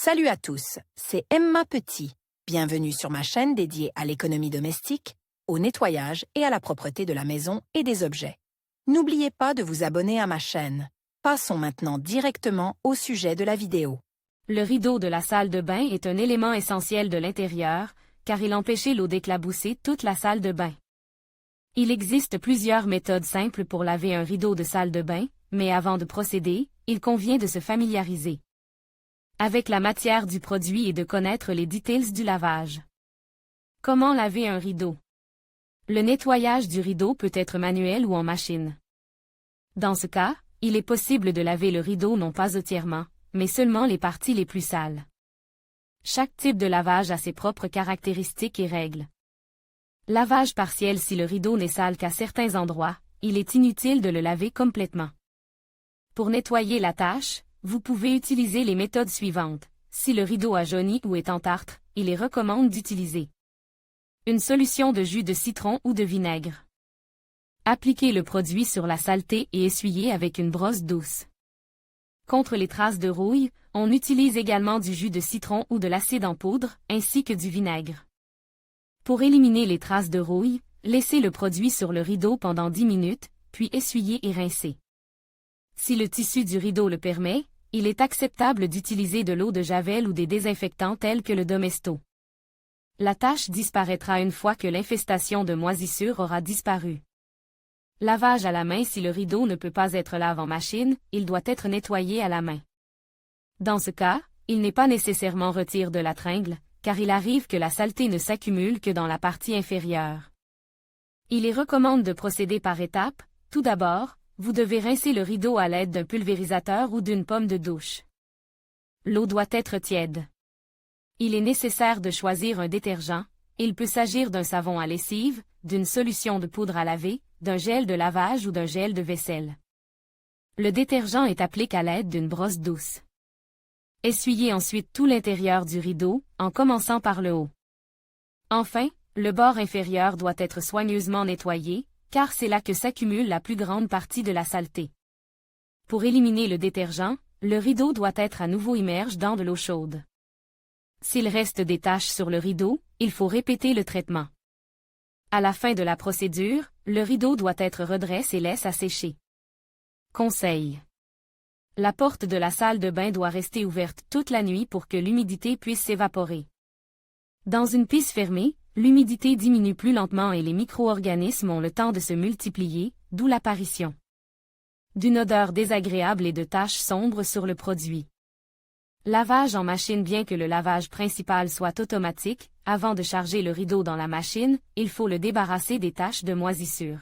Salut à tous, c'est Emma Petit. Bienvenue sur ma chaîne dédiée à l'économie domestique, au nettoyage et à la propreté de la maison et des objets. N'oubliez pas de vous abonner à ma chaîne. Passons maintenant directement au sujet de la vidéo. Le rideau de la salle de bain est un élément essentiel de l'intérieur, car il empêchait l'eau d'éclabousser toute la salle de bain. Il existe plusieurs méthodes simples pour laver un rideau de salle de bain, mais avant de procéder, il convient de se familiariser avec la matière du produit et de connaître les details du lavage. Comment laver un rideau? Le nettoyage du rideau peut être manuel ou en machine. Dans ce cas, il est possible de laver le rideau non pas entièrement, mais seulement les parties les plus sales. Chaque type de lavage a ses propres caractéristiques et règles. Lavage partiel: si le rideau n'est sale qu'à certains endroits, il est inutile de le laver complètement. Pour nettoyer la tache, vous pouvez utiliser les méthodes suivantes. Si le rideau a jauni ou est en tartre, il est recommandé d'utiliser une solution de jus de citron ou de vinaigre. Appliquez le produit sur la saleté et essuyez avec une brosse douce. Contre les traces de rouille, on utilise également du jus de citron ou de l'acide en poudre, ainsi que du vinaigre. Pour éliminer les traces de rouille, laissez le produit sur le rideau pendant 10 minutes, puis essuyez et rincez. Si le tissu du rideau le permet, il est acceptable d'utiliser de l'eau de javel ou des désinfectants tels que le Domesto. La tache disparaîtra une fois que l'infestation de moisissures aura disparu. Lavage à la main: si le rideau ne peut pas être lavé en machine, il doit être nettoyé à la main. Dans ce cas, il n'est pas nécessairement retirer de la tringle, car il arrive que la saleté ne s'accumule que dans la partie inférieure. Il est recommandé de procéder par étapes. Tout d'abord, vous devez rincer le rideau à l'aide d'un pulvérisateur ou d'une pomme de douche. L'eau doit être tiède. Il est nécessaire de choisir un détergent. Il peut s'agir d'un savon à lessive, d'une solution de poudre à laver, d'un gel de lavage ou d'un gel de vaisselle. Le détergent est appliqué à l'aide d'une brosse douce. Essuyez ensuite tout l'intérieur du rideau, en commençant par le haut. Enfin, le bord inférieur doit être soigneusement nettoyé, car c'est là que s'accumule la plus grande partie de la saleté. Pour éliminer le détergent, le rideau doit être à nouveau immergé dans de l'eau chaude. S'il reste des taches sur le rideau, il faut répéter le traitement. À la fin de la procédure, le rideau doit être redressé et laissé à sécher. Conseil: la porte de la salle de bain doit rester ouverte toute la nuit pour que l'humidité puisse s'évaporer. Dans une pièce fermée, l'humidité diminue plus lentement et les micro-organismes ont le temps de se multiplier, d'où l'apparition d'une odeur désagréable et de taches sombres sur le produit. Lavage en machine: bien que le lavage principal soit automatique, avant de charger le rideau dans la machine, il faut le débarrasser des taches de moisissure.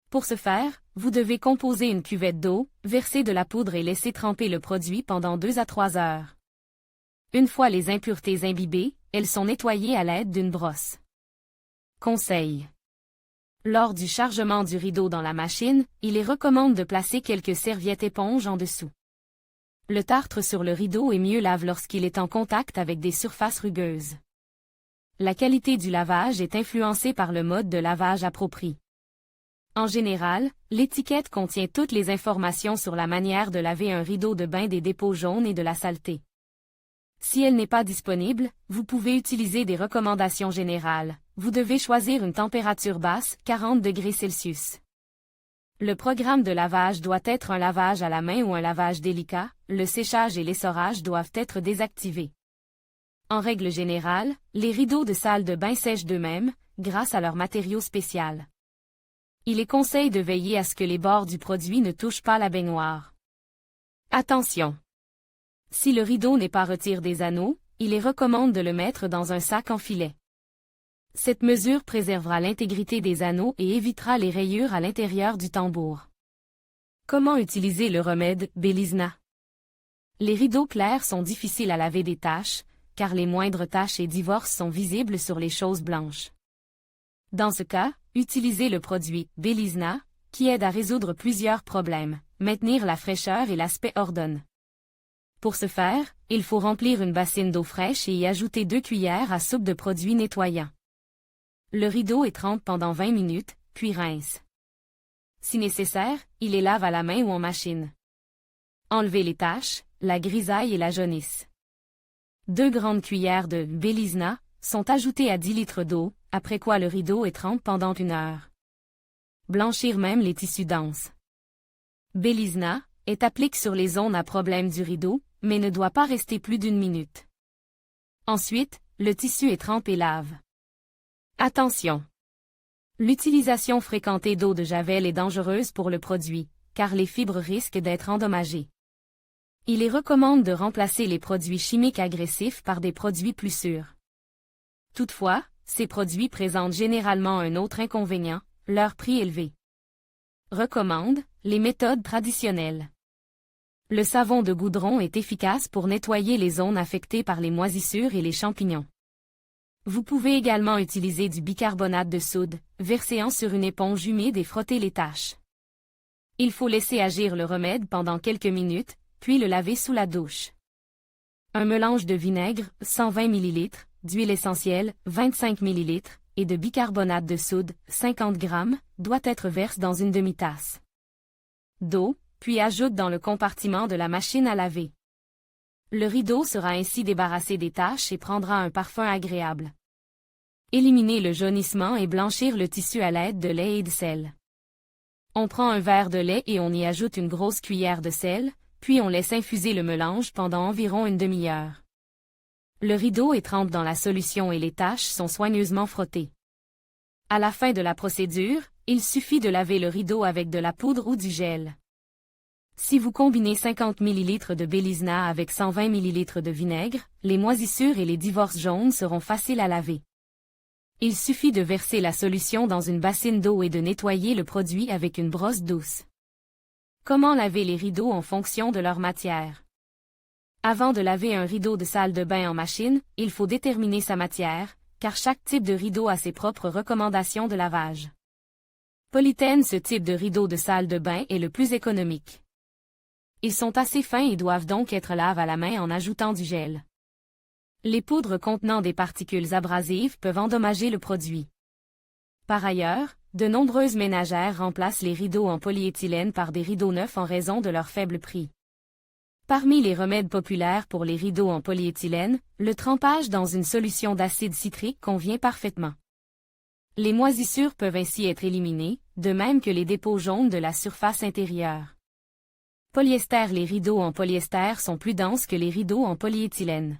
Pour ce faire, vous devez composer une cuvette d'eau, verser de la poudre et laisser tremper le produit pendant 2 à 3 heures. Une fois les impuretés imbibées, elles sont nettoyées à l'aide d'une brosse. Conseil: lors du chargement du rideau dans la machine, il est recommandé de placer quelques serviettes éponges en dessous. Le tartre sur le rideau est mieux lave lorsqu'il est en contact avec des surfaces rugueuses. La qualité du lavage est influencée par le mode de lavage approprié. En général, l'étiquette contient toutes les informations sur la manière de laver un rideau de bain des dépôts jaunes et de la saleté. Si elle n'est pas disponible, vous pouvez utiliser des recommandations générales. Vous devez choisir une température basse, 40 degrés Celsius. Le programme de lavage doit être un lavage à la main ou un lavage délicat. Le séchage et l'essorage doivent être désactivés. En règle générale, les rideaux de salle de bain sèchent d'eux-mêmes, grâce à leur matériau spécial. Il est conseillé de veiller à ce que les bords du produit ne touchent pas la baignoire. Attention! Si le rideau n'est pas retiré des anneaux, il est recommandé de le mettre dans un sac en filet. Cette mesure préservera l'intégrité des anneaux et évitera les rayures à l'intérieur du tambour. Comment utiliser le remède Belizna? Les rideaux clairs sont difficiles à laver des taches, car les moindres taches et divorces sont visibles sur les choses blanches. Dans ce cas, utilisez le produit Belizna, qui aide à résoudre plusieurs problèmes, maintenir la fraîcheur et l'aspect ordonne. Pour ce faire, il faut remplir une bassine d'eau fraîche et y ajouter 2 cuillères à soupe de produits nettoyants. Le rideau est trempe pendant 20 minutes, puis rince. Si nécessaire, il les lave à la main ou en machine. Enlevez les taches, la grisaille et la jaunisse. 2 grandes cuillères de Bélizna sont ajoutées à 10 litres d'eau, après quoi le rideau est trempé pendant 1 heure. Blanchir même les tissus denses. Bélizna est appliqué sur les zones à problème du rideau, mais ne doit pas rester plus d'1 minute. Ensuite, le tissu est trempé et lave. Attention! L'utilisation fréquentée d'eau de Javel est dangereuse pour le produit, car les fibres risquent d'être endommagées. Il est recommandé de remplacer les produits chimiques agressifs par des produits plus sûrs. Toutefois, ces produits présentent généralement un autre inconvénient, leur prix élevé. Recommande les méthodes traditionnelles. Le savon de goudron est efficace pour nettoyer les zones affectées par les moisissures et les champignons. Vous pouvez également utiliser du bicarbonate de soude, versé sur une éponge humide et frotter les taches. Il faut laisser agir le remède pendant quelques minutes, puis le laver sous la douche. Un mélange de vinaigre, 120 ml, d'huile essentielle, 25 ml, et de bicarbonate de soude, 50 g, doit être versé dans une demi-tasse d'eau, puis ajoute dans le compartiment de la machine à laver. Le rideau sera ainsi débarrassé des taches et prendra un parfum agréable. Éliminer le jaunissement et blanchir le tissu à l'aide de lait et de sel. On prend un verre de lait et on y ajoute une grosse cuillère de sel, puis on laisse infuser le mélange pendant environ 1 demi-heure. Le rideau est trempé dans la solution et les taches sont soigneusement frottées. À la fin de la procédure, il suffit de laver le rideau avec de la poudre ou du gel. Si vous combinez 50 ml de Bélizna avec 120 ml de vinaigre, les moisissures et les divorces jaunes seront faciles à laver. Il suffit de verser la solution dans une bassine d'eau et de nettoyer le produit avec une brosse douce. Comment laver les rideaux en fonction de leur matière? Avant de laver un rideau de salle de bain en machine, il faut déterminer sa matière, car chaque type de rideau a ses propres recommandations de lavage. Polytène, ce type de rideau de salle de bain est le plus économique. Ils sont assez fins et doivent donc être lavés à la main en ajoutant du gel. Les poudres contenant des particules abrasives peuvent endommager le produit. Par ailleurs, de nombreuses ménagères remplacent les rideaux en polyéthylène par des rideaux neufs en raison de leur faible prix. Parmi les remèdes populaires pour les rideaux en polyéthylène, le trempage dans une solution d'acide citrique convient parfaitement. Les moisissures peuvent ainsi être éliminées, de même que les dépôts jaunes de la surface intérieure. Polyester. Les rideaux en polyester sont plus denses que les rideaux en polyéthylène.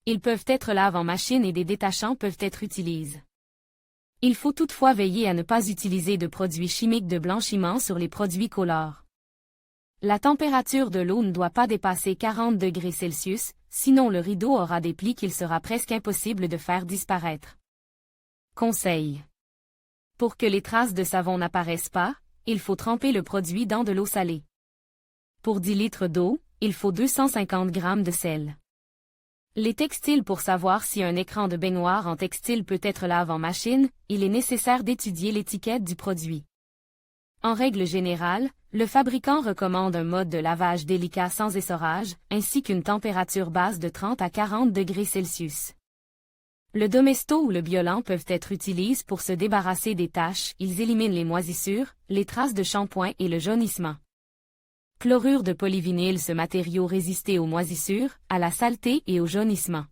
Ils peuvent être lavés en machine et des détachants peuvent être utilisés. Il faut toutefois veiller à ne pas utiliser de produits chimiques de blanchiment sur les produits colores. La température de l'eau ne doit pas dépasser 40 degrés Celsius, sinon le rideau aura des plis qu'il sera presque impossible de faire disparaître. Conseil. Pour que les traces de savon n'apparaissent pas, il faut tremper le produit dans de l'eau salée. Pour 10 litres d'eau, il faut 250 g de sel. Les textiles. Pour savoir si un écran de baignoire en textile peut être lavé en machine, il est nécessaire d'étudier l'étiquette du produit. En règle générale, le fabricant recommande un mode de lavage délicat sans essorage, ainsi qu'une température basse de 30 à 40 degrés Celsius. Le Domesto ou le Biolan peuvent être utilisés pour se débarrasser des taches, ils éliminent les moisissures, les traces de shampoing et le jaunissement. Chlorure de polyvinyle. Ce matériau résiste aux moisissures, à la saleté et au jaunissement.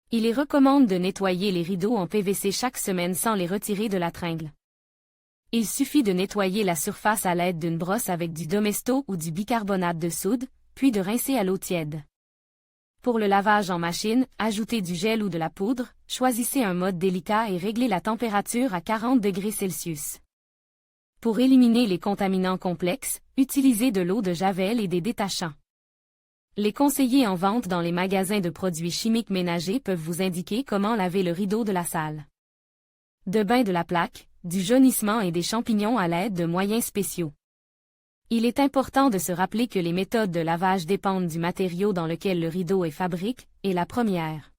Il est recommandé de nettoyer les rideaux en PVC chaque semaine sans les retirer de la tringle. Il suffit de nettoyer la surface à l'aide d'une brosse avec du Domesto ou du bicarbonate de soude, puis de rincer à l'eau tiède. Pour le lavage en machine, ajoutez du gel ou de la poudre, choisissez un mode délicat et réglez la température à 40 degrés Celsius. Pour éliminer les contaminants complexes, utilisez de l'eau de Javel et des détachants. Les conseillers en vente dans les magasins de produits chimiques ménagers peuvent vous indiquer comment laver le rideau de la salle de bain de la plaque, du jaunissement et des champignons à l'aide de moyens spéciaux. Il est important de se rappeler que les méthodes de lavage dépendent du matériau dans lequel le rideau est fabriqué, et la première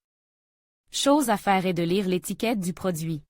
chose à faire est de lire l'étiquette du produit.